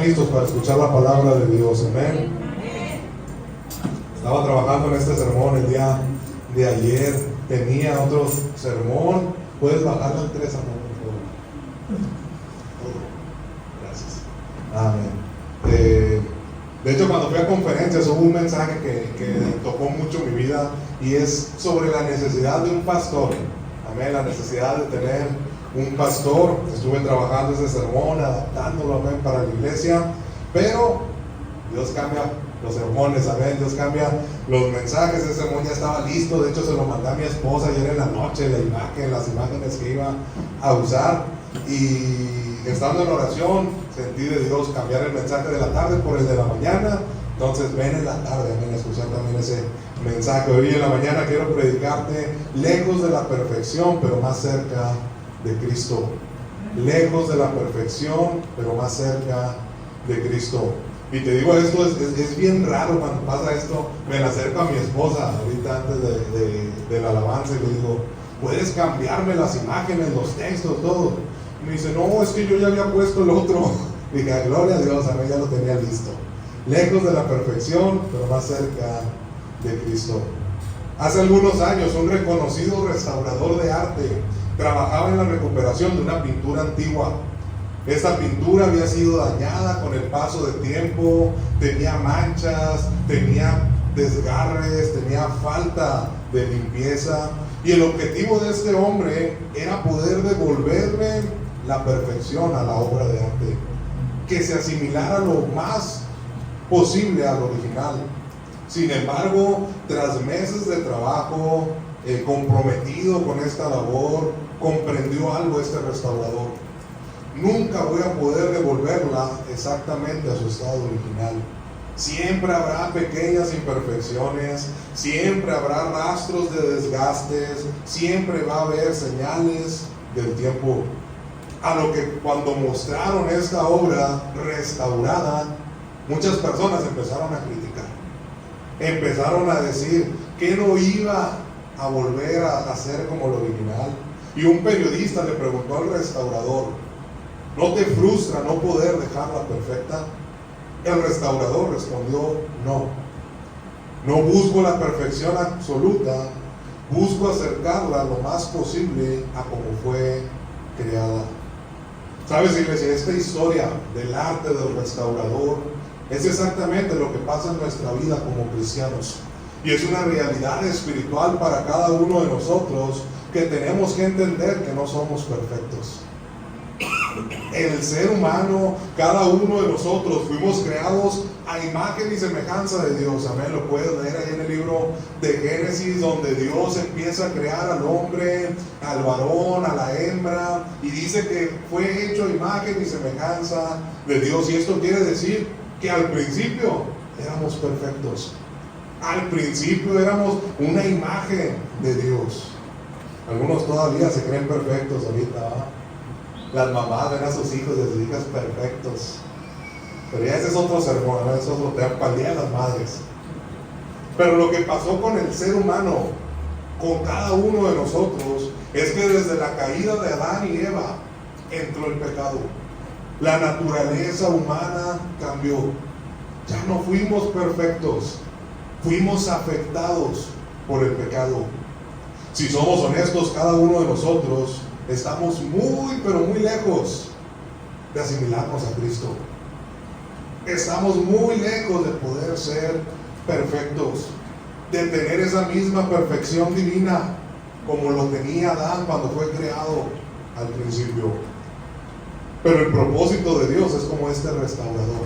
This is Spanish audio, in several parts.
Listos para escuchar la palabra de Dios, amén. Estaba trabajando en este sermón el día de ayer, tenía otro sermón. ¿Puedes bajarlo en 3, amor, por favor? Gracias. Amén. De hecho, cuando fui a conferencias hubo un mensaje que tocó mucho mi vida, y es sobre la necesidad de un pastor. Amén, la necesidad de tener un pastor. Estuve trabajando ese sermón, adaptándolo, amén, para la iglesia, pero Dios cambia los sermones, amén, Dios cambia los mensajes. Ese sermón ya estaba listo, de hecho se lo mandé a mi esposa ayer en la noche, las imágenes que iba a usar, y estando en oración sentí de Dios cambiar el mensaje de la tarde por el de la mañana. Entonces ven en la tarde, amén, a escuchar también ese mensaje. Hoy en la mañana quiero predicarte lejos de la perfección, pero más cerca de Cristo. Lejos de la perfección, pero más cerca de Cristo. Y te digo, esto es bien raro cuando pasa esto. Me la acerco a mi esposa ahorita antes de la alabanza y le digo, ¿puedes cambiarme las imágenes, los textos, todo? Y me dice, no, es que yo ya había puesto el otro. Dije, gloria a Dios, a mí ya lo tenía listo. Lejos de la perfección, pero más cerca de Cristo. Hace algunos años, un reconocido restaurador de arte trabajaba en la recuperación de una pintura antigua. Esta pintura había sido dañada con el paso del tiempo, tenía manchas, tenía desgarres, tenía falta de limpieza, y el objetivo de este hombre era poder devolverle la perfección a la obra de arte, que se asimilara lo más posible al original. Sin embargo, tras meses de trabajo, comprometido con esta labor, comprendió algo este restaurador: nunca voy a poder devolverla exactamente a su estado original. Siempre habrá pequeñas imperfecciones, siempre habrá rastros de desgastes, siempre va a haber señales del tiempo. A lo que cuando mostraron esta obra restaurada, muchas personas empezaron a criticar, empezaron a decir que no iba a volver a ser como lo original. Y un periodista le preguntó al restaurador, ¿no te frustra no poder dejarla perfecta? El restaurador respondió, no busco la perfección absoluta, busco acercarla lo más posible a como fue creada. ¿Sabes, iglesia? Esta historia del arte del restaurador es exactamente lo que pasa en nuestra vida como cristianos, y es una realidad espiritual para cada uno de nosotros, que tenemos que entender que no somos perfectos. El ser humano, cada uno de nosotros, fuimos creados a imagen y semejanza de Dios. Amén, lo puedes leer ahí en el libro de Génesis, donde Dios empieza a crear al hombre, al varón, a la hembra, y dice que fue hecho a imagen y semejanza de Dios. Y esto quiere decir que al principio éramos perfectos. Al principio éramos una imagen de Dios. Algunos todavía se creen perfectos ahorita, ¿verdad? Las mamás ven a sus hijos y a sus hijas perfectos. Pero ya ese es otro sermón, ¿no? Eso es otro tema para el día de las madres. Pero lo que pasó con el ser humano, con cada uno de nosotros, es que desde la caída de Adán y Eva entró el pecado. La naturaleza humana cambió. Ya no fuimos perfectos, fuimos afectados por el pecado. Si somos honestos, cada uno de nosotros estamos muy, pero muy lejos de asimilarnos a Cristo. Estamos muy lejos de poder ser perfectos, de tener esa misma perfección divina como lo tenía Adán cuando fue creado al principio. Pero el propósito de Dios es como este restaurador.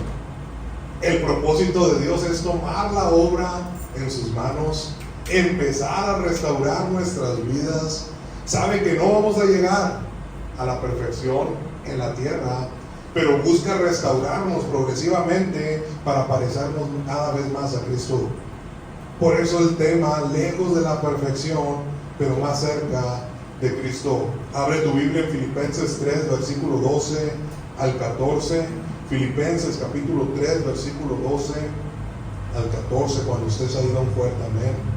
El propósito de Dios es tomar la obra en sus manos, empezar a restaurar nuestras vidas. Sabe que no vamos a llegar a la perfección en la tierra, pero busca restaurarnos progresivamente para parecernos cada vez más a Cristo. Por eso el tema, lejos de la perfección, pero más cerca de Cristo. Abre tu Biblia en Filipenses 3, versículo 12 al 14. Filipenses capítulo 3, versículo 12 al 14, cuando usted se ha ido a un fuerte amén.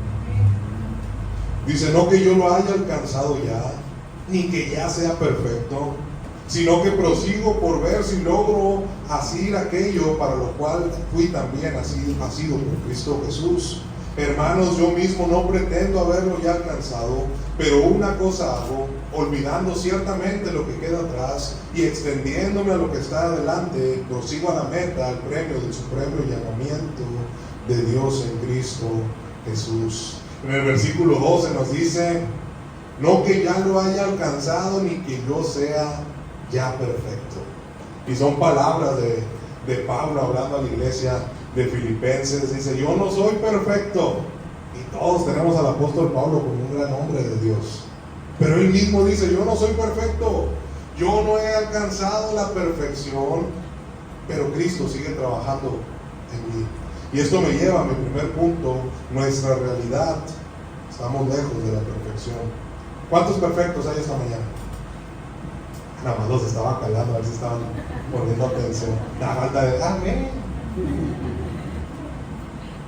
Dice, no que yo lo haya alcanzado ya, ni que ya sea perfecto, sino que prosigo por ver si logro asir aquello para lo cual fui también nacido por Cristo Jesús. Hermanos, yo mismo no pretendo haberlo ya alcanzado, pero una cosa hago, olvidando ciertamente lo que queda atrás y extendiéndome a lo que está adelante, prosigo a la meta, al premio del supremo llamamiento de Dios en Cristo Jesús. En el versículo 12 nos dice: no que ya lo haya alcanzado, ni que yo sea ya perfecto. Y son palabras de Pablo hablando a la iglesia de Filipenses. Dice: yo no soy perfecto. Y todos tenemos al apóstol Pablo como un gran hombre de Dios, pero él mismo dice: yo no soy perfecto, yo no he alcanzado la perfección, pero Cristo sigue trabajando en mí. Y esto me lleva a mi primer punto: nuestra realidad. Estamos lejos de la perfección. ¿Cuántos perfectos hay esta mañana? Nada más los estaba calando, a ver si estaban poniendo atención. La falta de amén.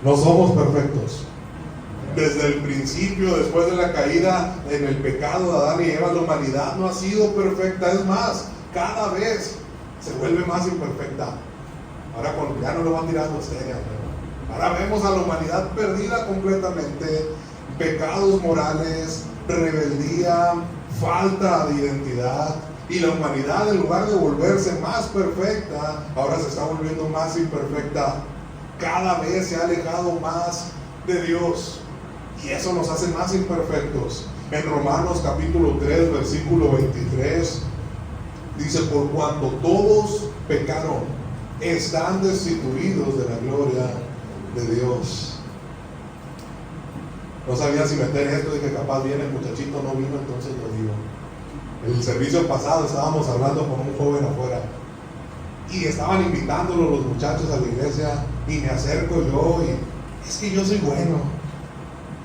No somos perfectos. Desde el principio, después de la caída en el pecado de Adán y Eva, la humanidad no ha sido perfecta. Es más, cada vez se vuelve más imperfecta. Ahora ya no lo van tirando ustedes. Ahora vemos a la humanidad perdida completamente. Pecados morales, rebeldía, falta de identidad. Y la humanidad, en lugar de volverse más perfecta, ahora se está volviendo más imperfecta. Cada vez se ha alejado más de Dios. Y eso nos hace más imperfectos. En Romanos capítulo 3, versículo 23, dice: por cuanto todos pecaron, están destituidos de la gloria de Dios. No sabía si meter esto, dije capaz viene el muchachito, no vino, entonces lo digo. El servicio pasado estábamos hablando con un joven afuera y estaban invitándolo los muchachos a la iglesia, y me acerco yo y: es que yo soy bueno,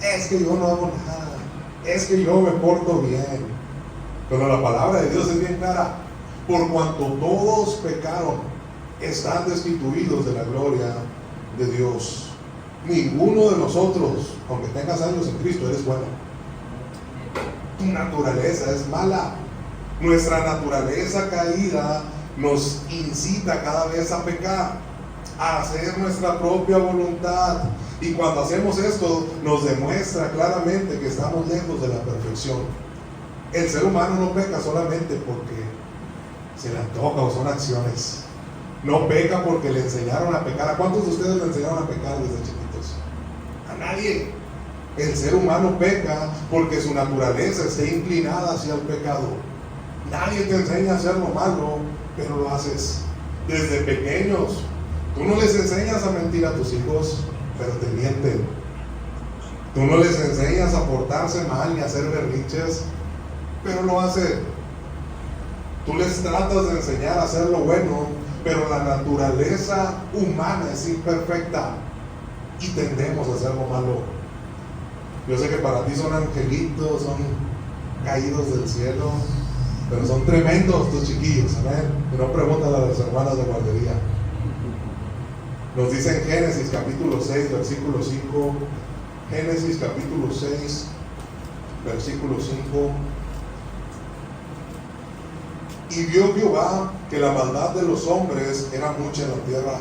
es que yo no hago nada, es que yo me porto bien. Pero la palabra de Dios es bien clara: por cuanto todos pecaron, están destituidos de la gloria de Dios. Ninguno de nosotros, aunque tengas años en Cristo, eres bueno. Tu naturaleza es mala. Nuestra naturaleza caída nos incita cada vez a pecar, a hacer nuestra propia voluntad. Y cuando hacemos esto, nos demuestra claramente que estamos lejos de la perfección. El ser humano no peca solamente porque se le antoja o son acciones. No peca porque le enseñaron a pecar. ¿A cuántos de ustedes le enseñaron a pecar desde chiquitos? A nadie. El ser humano peca porque su naturaleza está inclinada hacia el pecado. Nadie te enseña a hacer lo malo, pero lo haces desde pequeños. Tú no les enseñas a mentir a tus hijos, pero te mienten. Tú no les enseñas a portarse mal ni a hacer berrinches, pero lo hacen. Tú les tratas de enseñar a hacer lo bueno, pero la naturaleza humana es imperfecta y tendemos a hacer lo malo. Yo sé que para ti son angelitos, son caídos del cielo, pero son tremendos tus chiquillos, amén. Y no pregúntale a las hermanas de guardería. Nos dice en Génesis capítulo 6, versículo 5, Génesis capítulo 6, versículo 5. Y vio Jehová que la maldad de los hombres era mucha en la tierra,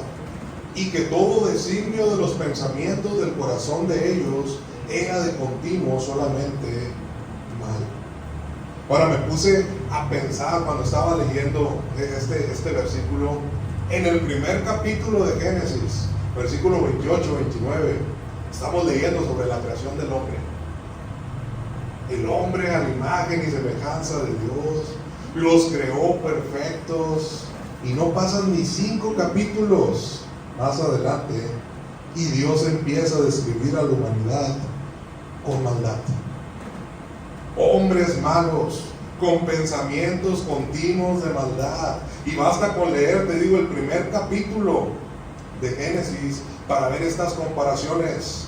y que todo designio de los pensamientos del corazón de ellos era de continuo solamente mal. Ahora me puse a pensar cuando estaba leyendo este versículo, en el primer capítulo de Génesis, versículo 28, 29, estamos leyendo sobre la creación del hombre. El hombre a la imagen y semejanza de Dios, los creó perfectos, y no pasan ni 5 capítulos más adelante y Dios empieza a describir a la humanidad con maldad. Hombres malos, con pensamientos continuos de maldad. Y basta con leer, te digo, el primer capítulo de Génesis para ver estas comparaciones.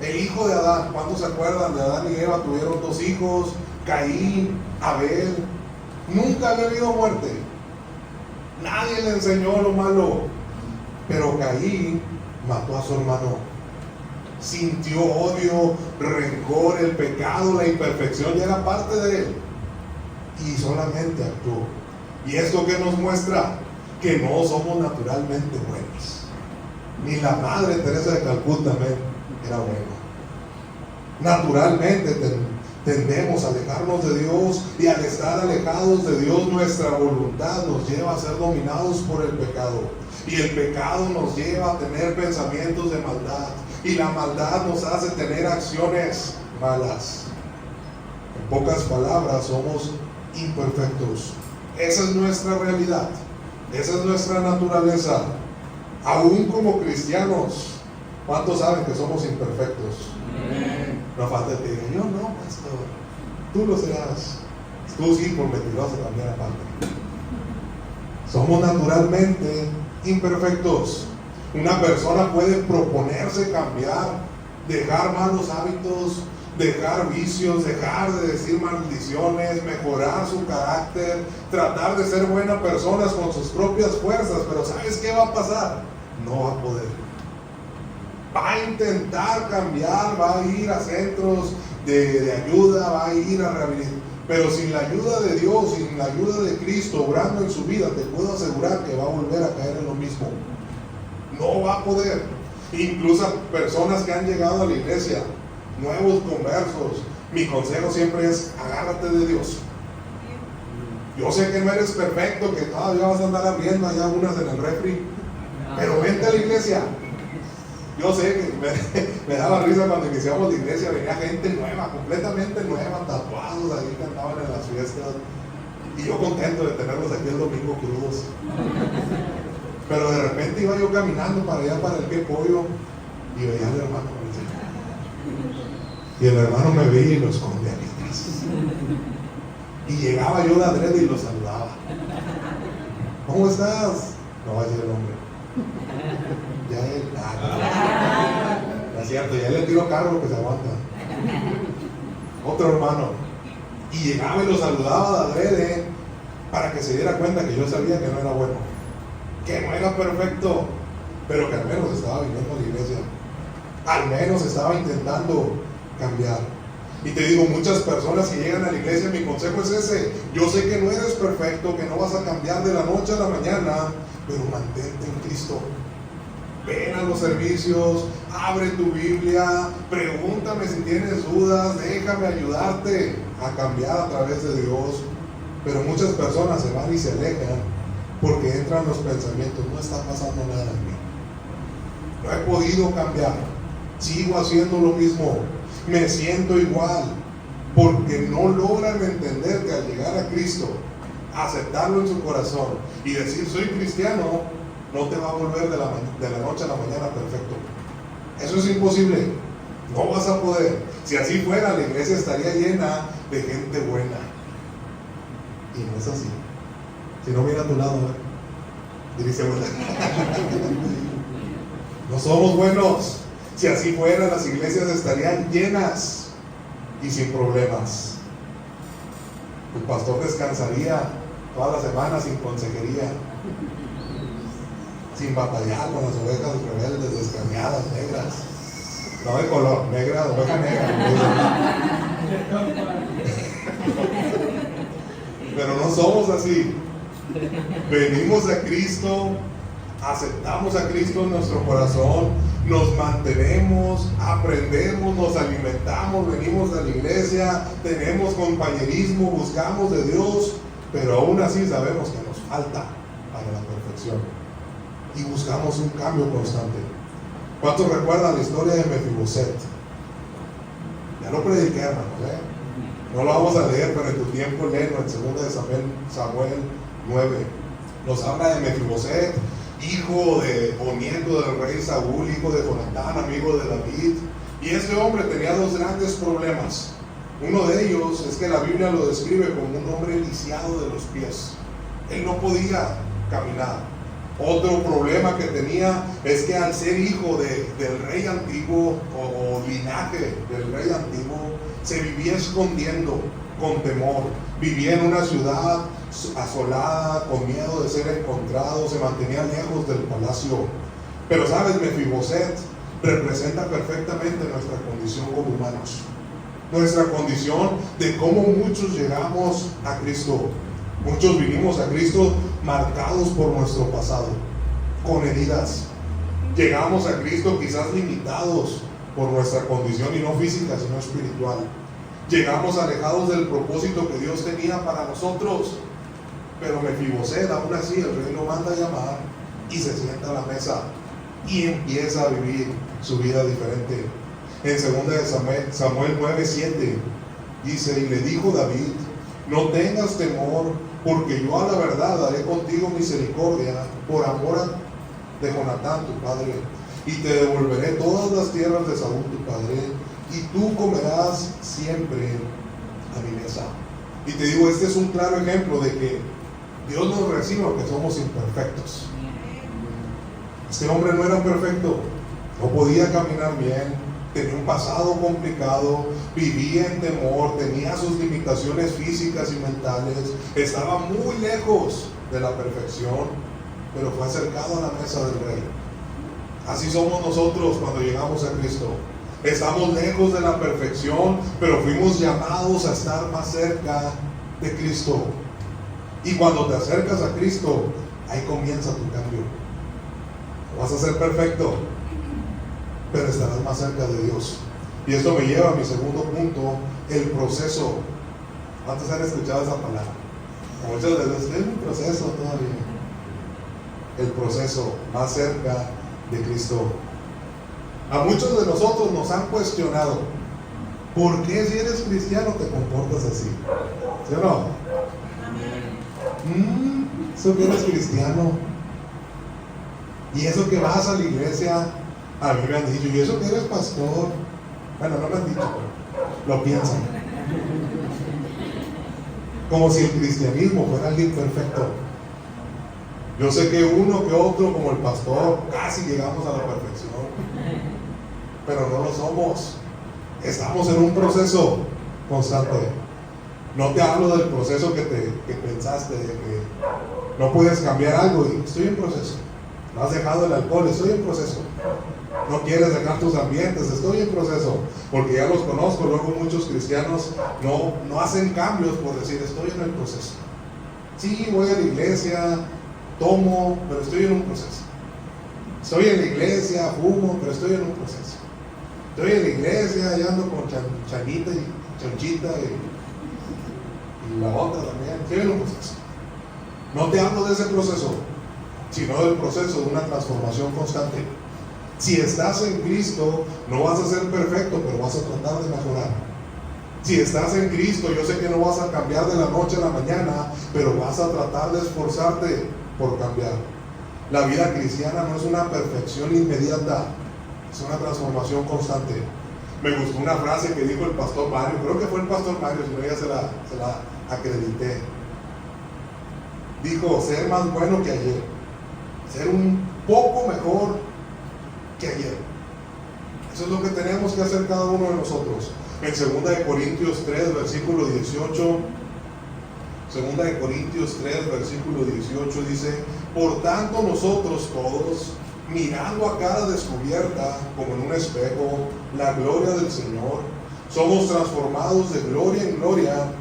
El hijo de Adán, ¿cuántos se acuerdan de Adán y Eva? Tuvieron 2 hijos, Caín, Abel. Nunca había habido muerte. Nadie le enseñó lo malo. Pero Caín mató a su hermano. Sintió odio, rencor, el pecado, la imperfección ya era parte de él. Y solamente actuó. ¿Y esto qué nos muestra? Que no somos naturalmente buenos. Ni la Madre Teresa de Calcuta era buena. Naturalmente tendemos a alejarnos de Dios, y al estar alejados de Dios, nuestra voluntad nos lleva a ser dominados por el pecado. Y el pecado nos lleva a tener pensamientos de maldad. Y la maldad nos hace tener acciones malas. En pocas palabras, somos imperfectos. Esa es nuestra realidad. Esa es nuestra naturaleza. Aún como cristianos, ¿cuántos saben que somos imperfectos? No falta que digan, yo no, pastor. Tú lo serás. Tú sí, por mentiroso también aparte. Somos naturalmente imperfectos. Una persona puede proponerse cambiar, dejar malos hábitos, dejar vicios, dejar de decir maldiciones, mejorar su carácter, tratar de ser buenas personas con sus propias fuerzas, pero ¿sabes qué va a pasar? No va a poder. Va a intentar cambiar, va a ir a centros de ayuda, va a ir a rehabilitación, pero sin la ayuda de Dios, sin la ayuda de Cristo obrando en su vida, te puedo asegurar que va a volver a caer en lo mismo. No va a poder. Incluso personas que han llegado a la iglesia, nuevos conversos, mi consejo siempre es: agárrate de Dios. Yo sé que no eres perfecto, que todavía vas a andar abriendo allá unas en el refri, pero vente a la iglesia. Yo sé que me daba risa cuando iniciamos la iglesia, venía gente nueva, completamente nueva, tatuados ahí que andaban en las fiestas, y yo contento de tenerlos aquí el domingo crudos. Pero de repente iba yo caminando para allá, para el Qué Pollo, y veía al hermano. Y el hermano me veía y lo escondía aquí atrás. Y llegaba yo de adrede y lo saludaba. ¿Cómo estás? No va a decir el hombre. Ya él. No es cierto, ya le tiro cargo que se aguanta. Otro hermano. Y llegaba y lo saludaba de adrede para que se diera cuenta que yo sabía que no era bueno, que no era perfecto, pero que al menos estaba viniendo a la iglesia. Al menos estaba intentando cambiar. Y te digo, muchas personas que llegan a la iglesia, mi consejo es ese: yo sé que no eres perfecto, que no vas a cambiar de la noche a la mañana, pero mantente en Cristo. Ven a los servicios, abre tu Biblia, pregúntame si tienes dudas, déjame ayudarte a cambiar a través de Dios. Pero muchas personas se van y se alejan porque entran los pensamientos: no está pasando nada en mí, no he podido cambiar, sigo haciendo lo mismo, me siento igual, porque no logran entender que al llegar a Cristo, aceptarlo en su corazón y decir soy cristiano, no te va a volver de la noche a la mañana perfecto. Eso es imposible, no vas a poder. Si así fuera, la iglesia estaría llena de gente buena, y no es así. Si no, mira a tu lado, dice buena. No somos buenos. Si así fuera, las iglesias estarían llenas y sin problemas. El pastor descansaría toda la semana sin consejería, sin batallar con las ovejas rebeldes, descarriadas, negras. No de color, negra, oveja negra. Pero no somos así. Venimos a Cristo, aceptamos a Cristo en nuestro corazón, nos mantenemos, aprendemos, nos alimentamos, venimos a la iglesia, tenemos compañerismo, buscamos de Dios, pero aún así sabemos que nos falta para la perfección y buscamos un cambio constante. ¿Cuántos recuerdan la historia de Mefiboset? Ya lo prediqué, hermanos, no lo vamos a leer, pero en tu tiempo léelo en 2 de Samuel 9. Nos habla de Mefiboset, hijo o nieto del rey Saúl, hijo de Jonatán, amigo de David. Y este hombre tenía 2 grandes problemas. Uno de ellos es que la Biblia lo describe como un hombre lisiado de los pies. Él no podía caminar. Otro problema que tenía es que al ser hijo del rey antiguo o linaje del rey antiguo, se vivía escondiendo con temor. Vivía en una ciudad asolada, con miedo de ser encontrado, se mantenía lejos del palacio. Pero sabes, Mefiboset representa perfectamente nuestra condición como humanos, nuestra condición de cómo muchos llegamos a Cristo. Muchos vinimos a Cristo marcados por nuestro pasado, con heridas. Llegamos a Cristo quizás limitados por nuestra condición, y no física sino espiritual. Llegamos alejados del propósito que Dios tenía para nosotros. Pero Mefiboset, aún así, el rey lo manda a llamar y se sienta a la mesa y empieza a vivir su vida diferente. En 2 Samuel 9:7 dice: y le dijo David: no tengas temor, porque yo a la verdad haré contigo misericordia por amor de Jonatán tu padre, y te devolveré todas las tierras de Saúl tu padre, y tú comerás siempre a mi mesa. Y te digo, este es un claro ejemplo de que Dios nos recibe porque somos imperfectos. Este hombre no era perfecto, no podía caminar bien, tenía un pasado complicado, vivía en temor, tenía sus limitaciones físicas y mentales, estaba muy lejos de la perfección, pero fue acercado a la mesa del rey. Así somos nosotros cuando llegamos a Cristo. Estamos lejos de la perfección, pero fuimos llamados a estar más cerca de Cristo. Y cuando te acercas a Cristo, ahí comienza tu cambio. No vas a ser perfecto, pero estarás más cerca de Dios. Y esto me lleva a mi segundo punto: el proceso. ¿Cuántos han escuchado esa palabra? Muchas veces es un proceso todavía. El proceso, más cerca de Cristo. A muchos de nosotros nos han cuestionado: ¿por qué si eres cristiano te comportas así? ¿Sí o no? Eso que eres cristiano, y eso que vas a la iglesia. A mí me han dicho: y eso que eres pastor. Bueno, no me han dicho, pero lo piensan. Como si el cristianismo fuera alguien perfecto. Yo sé que uno que otro, como el pastor, casi llegamos a la perfección, pero no lo somos. Estamos en un proceso constante. No te hablo del proceso que pensaste, de que no puedes cambiar algo, y estoy en proceso. No has dejado el alcohol, estoy en proceso. No quieres dejar tus ambientes, estoy en proceso, porque ya los conozco. Luego muchos cristianos no hacen cambios por decir: estoy en el proceso. Sí, voy a la iglesia, tomo, pero estoy en un proceso. Estoy en la iglesia, fumo, pero estoy en un proceso. Estoy en la iglesia y ando con chanita y chanchita y la otra también. Estoy en un proceso. No te hablo de ese proceso, sino del proceso de una transformación constante. Si estás en Cristo, no vas a ser perfecto, pero vas a tratar de mejorar. Si estás en Cristo, yo sé que no vas a cambiar de la noche a la mañana, pero vas a tratar de esforzarte por cambiar. La vida cristiana no es una perfección inmediata, es una transformación constante. Me gustó una frase que dijo el pastor Mario, creo que fue el pastor Mario, si no ya se la acredité. Dijo: ser más bueno que ayer, ser un poco mejor que ayer. Eso es lo que tenemos que hacer cada uno de nosotros. En 2 Corintios 3, versículo 18, 2 Corintios 3, versículo 18 dice: por tanto nosotros todos, mirando a cara descubierta como en un espejo la gloria del Señor, somos transformados de gloria en gloria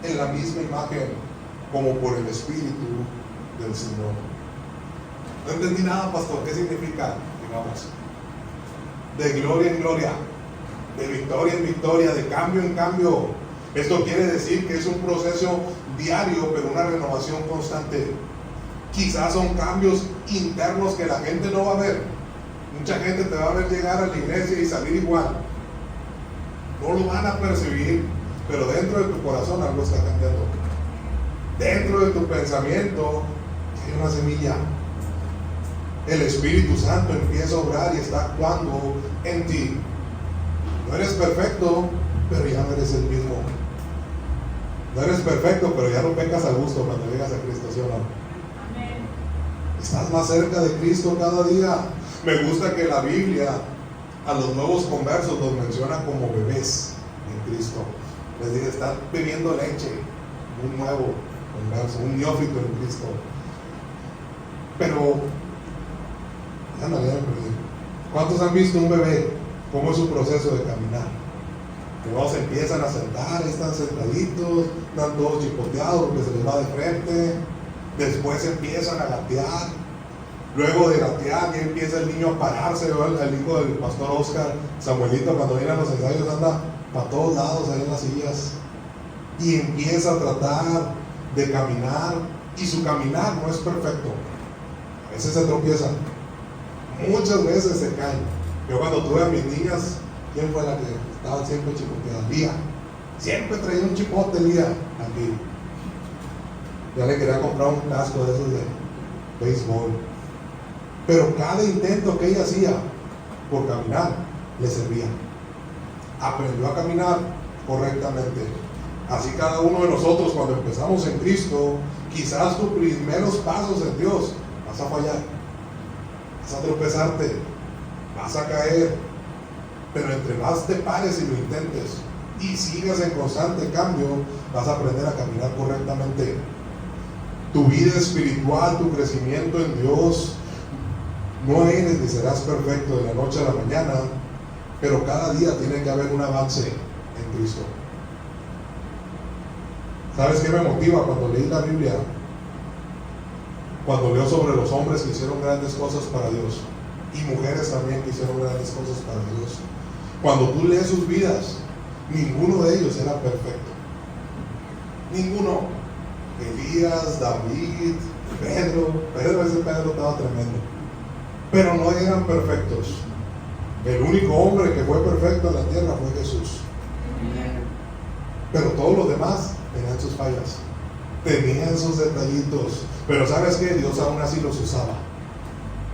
en la misma imagen, como por el Espíritu del Señor. No entendí nada, pastor. ¿Qué significa? Digamos, de gloria en gloria, de victoria en victoria, de cambio en cambio. Esto quiere decir que es un proceso diario, pero una renovación constante. Quizás son cambios internos que la gente no va a ver. Mucha gente te va a ver llegar a la iglesia y salir igual. No lo van a percibir, pero dentro de tu corazón algo está cambiando. Dentro de tu pensamiento hay una semilla. El Espíritu Santo empieza a obrar y está actuando en ti. No eres perfecto, pero ya no eres el mismo. No eres perfecto, pero ya no pecas a gusto cuando llegas a Cristo, ¿sí o no? Amén. Estás más cerca de Cristo cada día. Me gusta que la Biblia a los nuevos conversos los menciona como bebés en Cristo. Les dice: están bebiendo leche. Un nuevo converso, un neófito en Cristo. Pero ¿cuántos han visto un bebé? ¿Cómo es su proceso de caminar? Luego se empiezan a sentar, ahí están sentaditos, están todos chipoteados porque se les va de frente. Después empiezan a gatear. Luego de gatear ya empieza el niño a pararse. El hijo del pastor Oscar, Samuelito, cuando viene a los ensayos anda para todos lados ahí en las sillas. Y empieza a tratar de caminar. Y su caminar no es perfecto. A veces se tropiezan. Muchas veces se caen. Yo cuando tuve a mis niñas, ¿quién fue la que estaba siempre chipoteada? Lía. Siempre traía un chipote Lía aquí. Ya le quería comprar un casco de esos de béisbol. Pero cada intento que ella hacía por caminar le servía. Aprendió a caminar correctamente. Así cada uno de nosotros cuando empezamos en Cristo, quizás tus primeros pasos en Dios vas a fallar, vas a tropezarte, vas a caer, pero entre más te pares y lo intentes y sigas en constante cambio, vas a aprender a caminar correctamente. Tu vida espiritual, tu crecimiento en Dios, no eres ni serás perfecto de la noche a la mañana, pero cada día tiene que haber un avance en Cristo. ¿Sabes qué me motiva cuando leí la Biblia? Cuando leo sobre los hombres que hicieron grandes cosas para Dios y mujeres también que hicieron grandes cosas para Dios. Cuando tú lees sus vidas, ninguno de ellos era perfecto. Ninguno. Elías, David, ese Pedro estaba tremendo. Pero no eran perfectos. El único hombre que fue perfecto en la tierra fue Jesús. Pero todos los demás tenían sus fallas, tenían sus detallitos. Pero ¿sabes qué? Dios aún así los usaba.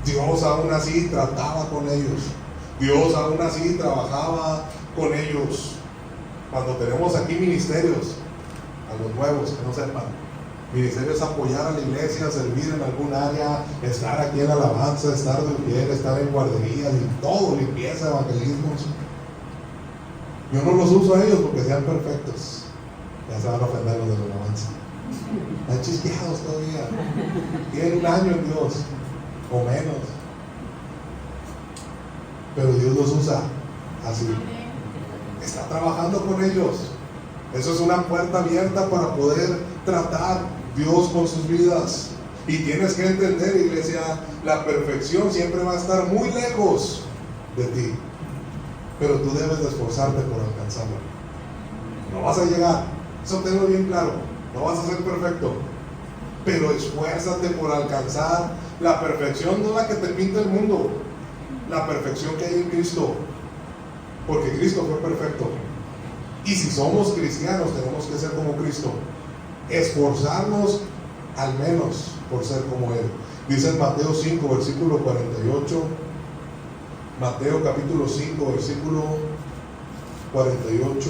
Dios aún así trataba con ellos. Dios aún así trabajaba con ellos. Cuando tenemos aquí ministerios, a los nuevos que no sepan, ministerio es apoyar a la iglesia, servir en algún área, estar aquí en alabanza, estar de fiel, estar en guarderías y todo, limpieza, evangelismos. Yo no los uso a ellos porque sean perfectos. Ya se van a ofender los de la alabanza. Están chisqueados todavía. Tienen un año en Dios, o menos. Pero Dios los usa así. Está trabajando con ellos. Eso es una puerta abierta para poder tratar Dios con sus vidas. Y tienes que entender, iglesia, la perfección siempre va a estar muy lejos de ti. Pero tú debes de esforzarte por alcanzarla. No vas a llegar, eso tengo bien claro. No vas a ser perfecto, pero esfuérzate por alcanzar la perfección, no la que te pinta el mundo, la perfección que hay en Cristo, porque Cristo fue perfecto. Y si somos cristianos tenemos que ser como Cristo, esforzarnos al menos por ser como Él. Dice en Mateo 5 versículo 48, Mateo capítulo 5 versículo 48: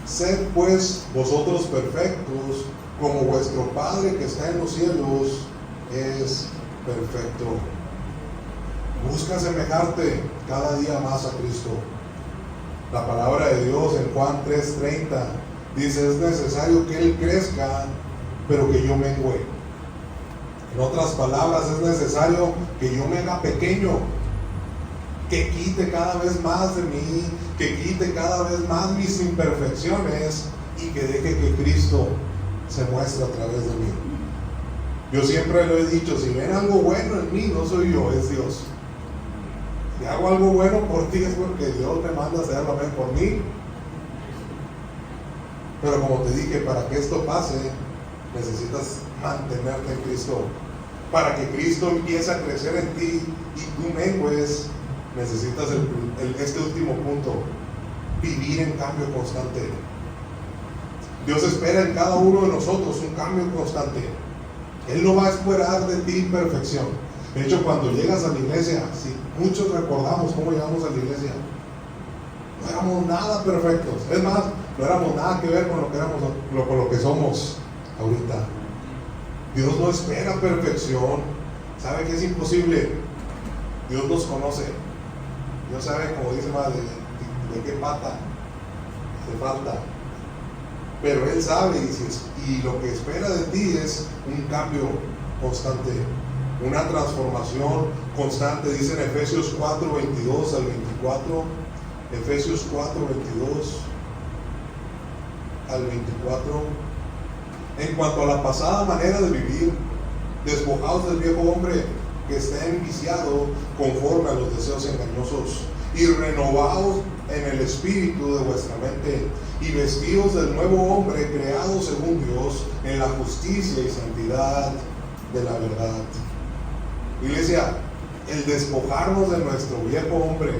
sed pues vosotros perfectos, como vuestro Padre que está en los cielos es perfecto. Busca asemejarte cada día más a Cristo. La palabra de Dios en Juan 3:30 dice: es necesario que Él crezca, pero que yo mengüe. En otras palabras, es necesario que yo me haga pequeño, que quite cada vez más de mí, que quite cada vez más mis imperfecciones y que deje que Cristo se muestre a través de mí. Yo siempre lo he dicho, si ven algo bueno en mí, no soy yo, es Dios. Si hago algo bueno por ti es porque Dios me manda a hacerlo bien por mí. Pero como te dije, para que esto pase, necesitas mantenerte en Cristo. Para que Cristo empiece a crecer en ti y tú mengues, necesitas este último punto: vivir en cambio constante. Dios espera en cada uno de nosotros un cambio constante. Él no va a esperar de ti perfección. De hecho, cuando llegas a la iglesia, sí, muchos recordamos cómo llegamos a la iglesia. No éramos nada perfectos. Es más, no éramos nada que ver con lo que éramos, con lo que somos ahorita. Dios no espera perfección. ¿Sabe que es imposible? Dios nos conoce. Dios sabe, como dice madre, de qué pata hace falta. Pero Él sabe, y lo que espera de ti es un cambio constante, una transformación constante. Dice en Efesios 4:22 al 24, Efesios 4:22 al 24. En cuanto a la pasada manera de vivir, despojaos del viejo hombre que está enviciado conforme a los deseos engañosos, y renovaos en el espíritu de vuestra mente, y vestíos del nuevo hombre creado según Dios en la justicia y santidad de la verdad. Iglesia, el despojarnos de nuestro viejo hombre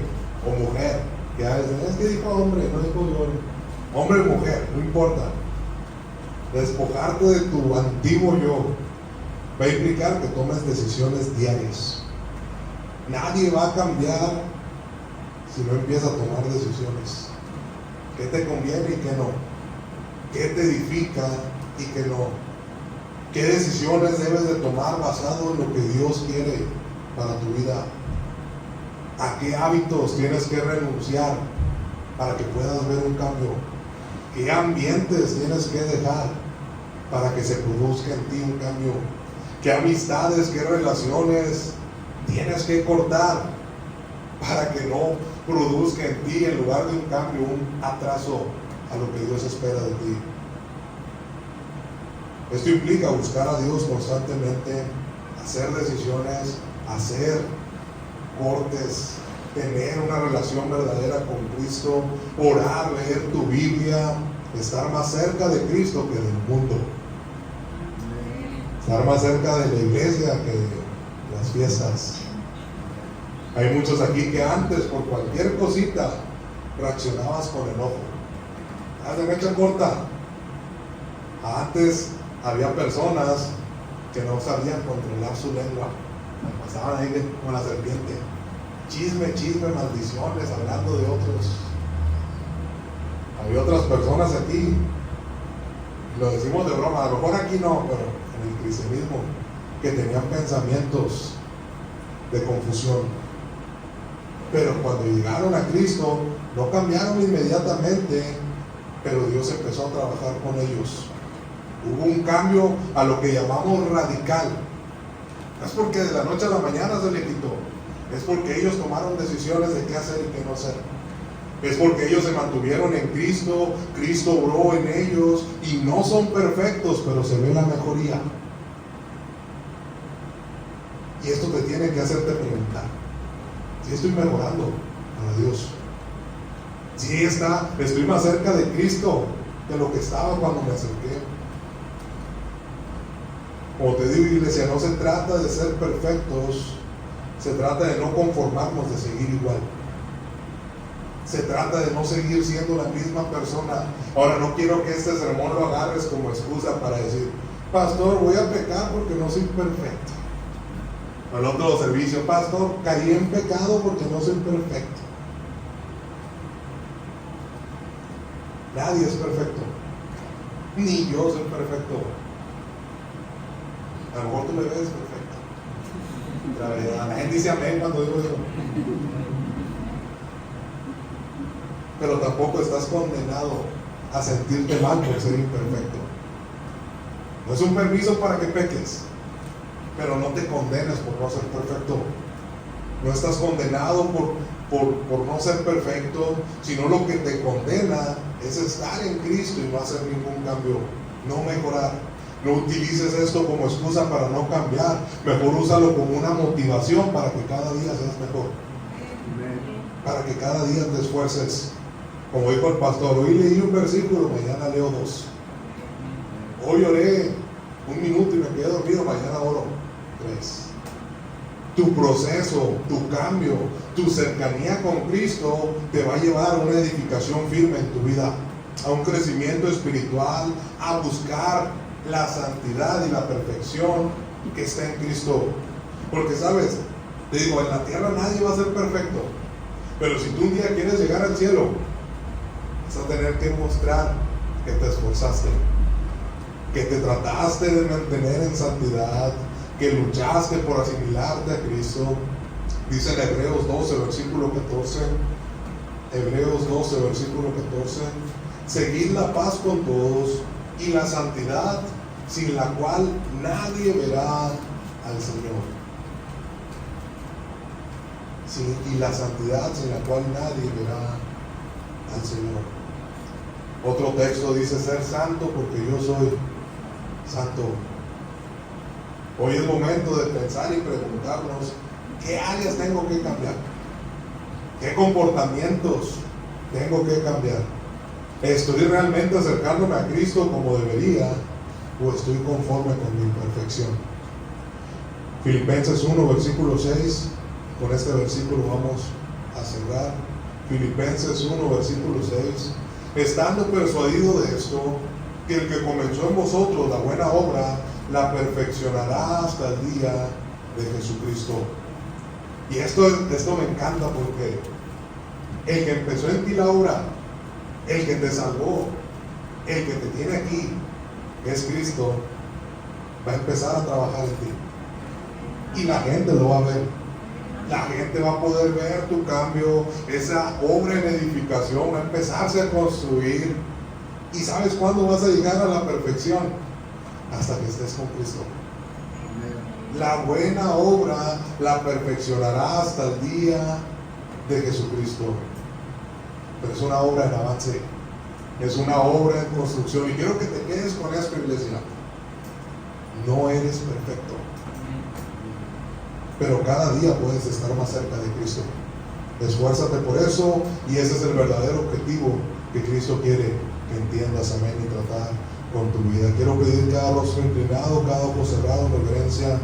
o mujer, que a veces es que dijo hombre, no dijo yo, hombre o mujer, no importa, despojarte de tu antiguo yo va a implicar que tomes decisiones diarias. Nadie va a cambiar si no empieza a tomar decisiones. ¿Qué te conviene y qué no? ¿Qué te edifica y qué no? ¿Qué decisiones debes de tomar basado en lo que Dios quiere para tu vida? ¿A qué hábitos tienes que renunciar para que puedas ver un cambio? ¿Qué ambientes tienes que dejar para que se produzca en ti un cambio? ¿Qué amistades, qué relaciones tienes que cortar para que no produzca en ti, en lugar de un cambio, un atraso a lo que Dios espera de ti? Esto implica buscar a Dios constantemente, hacer decisiones, hacer cortes, tener una relación verdadera con Cristo, orar, leer tu Biblia, estar más cerca de Cristo que del mundo, estar más cerca de la iglesia que de las fiestas. Hay muchos aquí que antes por cualquier cosita reaccionabas con enojo. Haz de mecha corta. Antes había personas que no sabían controlar su lengua, pasaban ahí con la serpiente, chisme, maldiciones, hablando de otros. Había otras personas aquí, lo decimos de broma, a lo mejor aquí no, pero en el cristianismo, que tenían pensamientos de confusión. Pero cuando llegaron a Cristo, no cambiaron inmediatamente, pero Dios empezó a trabajar con ellos. Hubo un cambio a lo que llamamos radical. No es porque de la noche a la mañana se le quitó, es porque ellos tomaron decisiones de qué hacer y qué no hacer. Es porque ellos se mantuvieron en Cristo, Cristo obró en ellos, y no son perfectos, pero se ve la mejoría. Y esto te tiene que hacerte preguntar: si estoy mejorando para Dios, si estoy más cerca de Cristo de lo que estaba cuando me acerqué. Como te digo, iglesia, no se trata de ser perfectos, se trata de no conformarnos, de seguir igual. Se trata de no seguir siendo la misma persona. Ahora, no quiero que este sermón lo agarres como excusa para decir: pastor, voy a pecar porque no soy perfecto. Al otro servicio: pastor, caí en pecado porque no soy perfecto. Nadie es perfecto, ni yo soy perfecto. A lo mejor tú me ves perfecto. La gente dice amén cuando digo eso. Pero tampoco estás condenado a sentirte mal por ser imperfecto. No es un permiso para que peques, pero no te condenes por no ser perfecto. No estás condenado por no ser perfecto, sino lo que te condena es estar en Cristo y no hacer ningún cambio, no mejorar. No utilices esto como excusa para no cambiar, mejor úsalo como una motivación para que cada día seas mejor, para que cada día te esfuerces. Como dijo el pastor, hoy leí un versículo, mañana leo 2. Hoy oré 1 minuto y me quedé dormido, mañana oro 3. Tu proceso, tu cambio, tu cercanía con Cristo te va a llevar a una edificación firme en tu vida, a un crecimiento espiritual, a buscar la santidad y la perfección que está en Cristo. Porque sabes, te digo, en la tierra nadie va a ser perfecto, pero si tú un día quieres llegar al cielo, vas a tener que mostrar que te esforzaste, que te trataste de mantener en santidad, que luchaste por asimilarte a Cristo. Dice en Hebreos 12, versículo 14, Hebreos 12, versículo 14, seguid la paz con todos y la santidad, sin la cual nadie verá al Señor. Y la santidad sin la cual nadie verá al Señor. Otro texto dice ser santo porque yo soy santo. Hoy es momento de pensar y preguntarnos qué áreas tengo que cambiar, qué comportamientos tengo que cambiar. ¿Estoy realmente acercándome a Cristo como debería o estoy conforme con mi imperfección? Filipenses 1, versículo 6. Con este versículo vamos a cerrar. Filipenses 1, versículo 6. Estando persuadido de esto, que el que comenzó en vosotros la buena obra, la perfeccionará hasta el día de Jesucristo. Y esto me encanta porque el que empezó en ti la obra, el que te salvó, el que te tiene aquí, que es Cristo, va a empezar a trabajar en ti. Y la gente lo va a ver. La gente va a poder ver tu cambio, esa obra en edificación va a empezarse a construir. ¿Y sabes cuándo vas a llegar a la perfección? Hasta que estés con Cristo. La buena obra la perfeccionará hasta el día de Jesucristo. Pero es una obra en avance, es una obra en construcción. Y quiero que te quedes con esto, iglesia. No eres perfecto, pero cada día puedes estar más cerca de Cristo. Esfuérzate por eso, y ese es el verdadero objetivo que Cristo quiere que entiendas, amén, y tratar con tu vida. Quiero pedir cada rostro inclinado, cada ojo cerrado en reverencia